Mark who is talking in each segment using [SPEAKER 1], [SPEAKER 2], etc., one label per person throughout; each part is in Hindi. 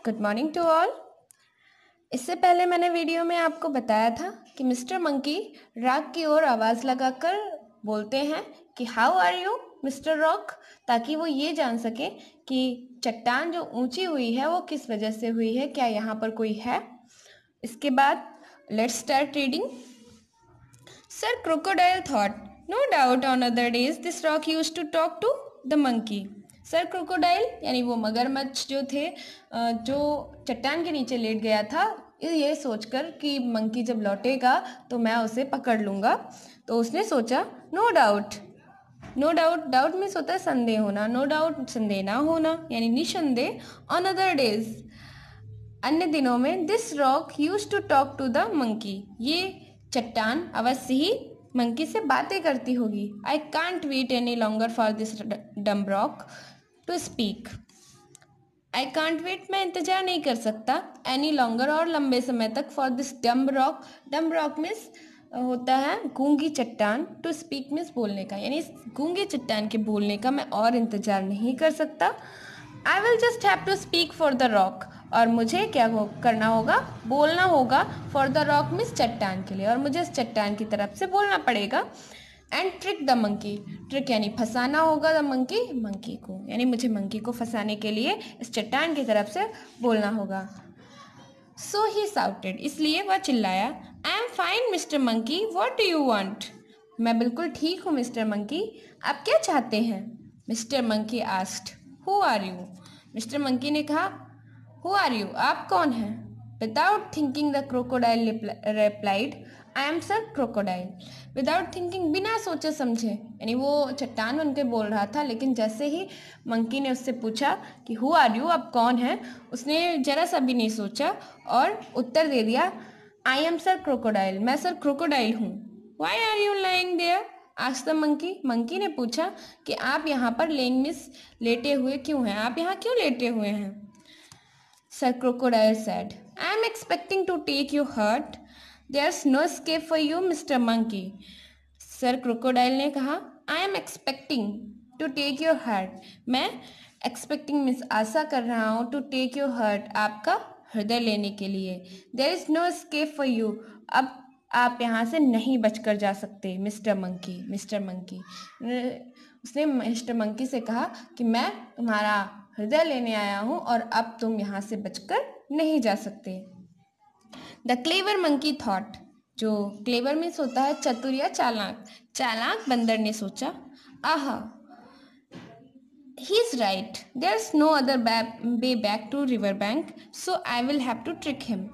[SPEAKER 1] Good morning to all. इससे पहले मैंने वीडियो में आपको बताया था कि मिस्टर मंकी रॉक की ओर आवाज़ लगाकर बोलते हैं कि how are you mister Rock, ताकि वो ये जान सके कि चट्टान जो ऊंची हुई है वो किस वजह से हुई है, क्या यहाँ पर कोई है। इसके बाद let's start reading. Sir crocodile thought no doubt on other days this rock used to talk to the monkey. Sir crocodile यानी वो मगरमच्छ जो थे, जो चट्टान के नीचे लेट गया था, ये सोचकर कि मंकी जब लौटेगा तो मैं उसे पकड़ लूँगा, तो उसने सोचा no doubt. No doubt, doubt means होता है संदेह होना, नो डाउट संदेह ना होना यानी निसंदेह। ऑन अदर डेज अन्य दिनों में this rock used to talk to the monkey, ये चट्टान अवश्य ही मंकी से बातें करती होगी। I can't wait any longer for this dumb rock to speak. I can't wait, मैं इंतजार नहीं कर सकता, एनी लॉन्गर और लंबे समय तक, for this dumb rock. Dumb rock means होता है गूंगी चट्टान, टू स्पीक मीन्स बोलने का, यानी इस गूंगी चट्टान के बोलने का मैं और इंतजार नहीं कर सकता। I will just have to speak for the rock, और मुझे क्या करना होगा, बोलना होगा। फॉर द रॉक मीन्स चट्टान के लिए, और मुझे इस चट्टान की तरफ से बोलना पड़ेगा। And trick the monkey, trick यानी फंसाना होगा द मंकी, मंकी को, यानी मुझे मंकी को फंसाने के लिए इस चट्टान की तरफ से बोलना होगा। सो ही साउटेड, इसलिए वह चिल्लाया, I am fine mister monkey, what do you want. मैं बिल्कुल ठीक हूँ मिस्टर मंकी, आप क्या चाहते हैं। Mister Monkey asked, who are you. Mister Monkey ने कहा, हु आर यू, आप कौन हैं। Without thinking the crocodile replied, I am sir crocodile. Without thinking, बिना सोचे समझे, यानी वो चट्टान बनके बोल रहा था, लेकिन जैसे ही मंकी ने उससे पूछा कि हु आर यू, आप कौन हैं, उसने जरा सा भी नहीं सोचा और उत्तर दे दिया, आई एम सर क्रोकोडाइल, मैं सर क्रोकोडाइल हूँ। Why are you lying there asked the monkey. Monkey ने पूछा कि आप यहाँ पर लेइंग मीन्स लेटे हुए क्यों हैं, आप यहाँ क्यों लेटे हुए हैं। Sir crocodile said, I am expecting to take your hurt, There's no escape for you, Mr. Monkey. Sir crocodile ने कहा, I am expecting to take your heart. मैं expecting मीन्स आशा कर रहा हूँ, to take your heart आपका हृदय लेने के लिए। There is no escape for you. अब आप यहाँ से नहीं बचकर जा सकते मिस्टर मंकी, मिस्टर मंकी। उसने मिस्टर मंकी से कहा कि मैं तुम्हारा हृदय लेने आया हूँ और अब तुम यहाँ से बचकर नहीं जा सकते। द क्लेवर मंकी थॉट, जो क्लेवर मीन्स होता है चतुर या चालाक, चालाक बंदर ने सोचा, aha he is right, there is no other way back to river bank, so I will have to trick him.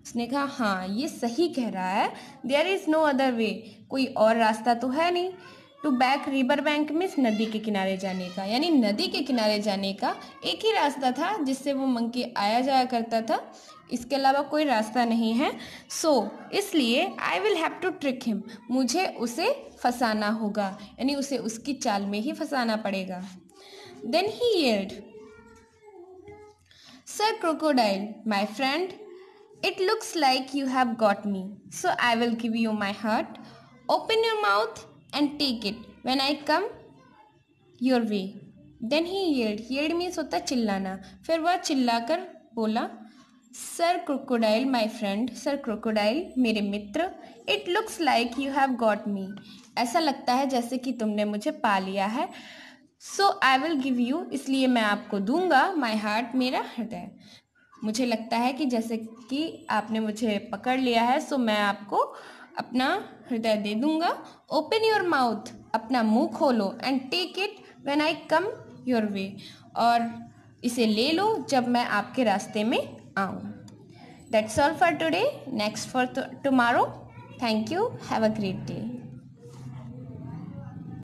[SPEAKER 1] उसने कहा, हाँ ये सही कह रहा है, there is no other way, कोई और रास्ता तो है नहीं। To back river bank means नदी के किनारे जाने का, यानी नदी के किनारे जाने का एक ही रास्ता था जिससे वो मंकी आया जाया करता था, इसके अलावा कोई रास्ता नहीं है। इसलिए I will have to trick him, मुझे उसे फंसाना होगा, यानी उसे उसकी चाल में ही फंसाना पड़ेगा। Then he yelled, sir crocodile my friend, it looks like you have got me, so I will give you my heart, open your mouth and take it when I come your way. Then he yelled. Yelled means होता है चिल्लाना। फिर वह चिल्लाकर बोला, sir crocodile my friend, sir crocodile मेरे मित्र, it looks like you have got me, ऐसा लगता है जैसे कि तुमने मुझे पा लिया है। सो आई विल गिव यू, इसलिए मैं आपको दूंगा, माई हार्ट मेरा हृदय, मुझे लगता है कि जैसे कि आपने मुझे पकड़ लिया है, सो मैं आपको अपना हृदय दे दूंगा। ओपन योर माउथ, अपना मुंह खोलो, and take it when I come your way, और इसे ले लो जब मैं आपके रास्ते में आऊँ। That's all for today, next for tomorrow. Thank you, have a great day.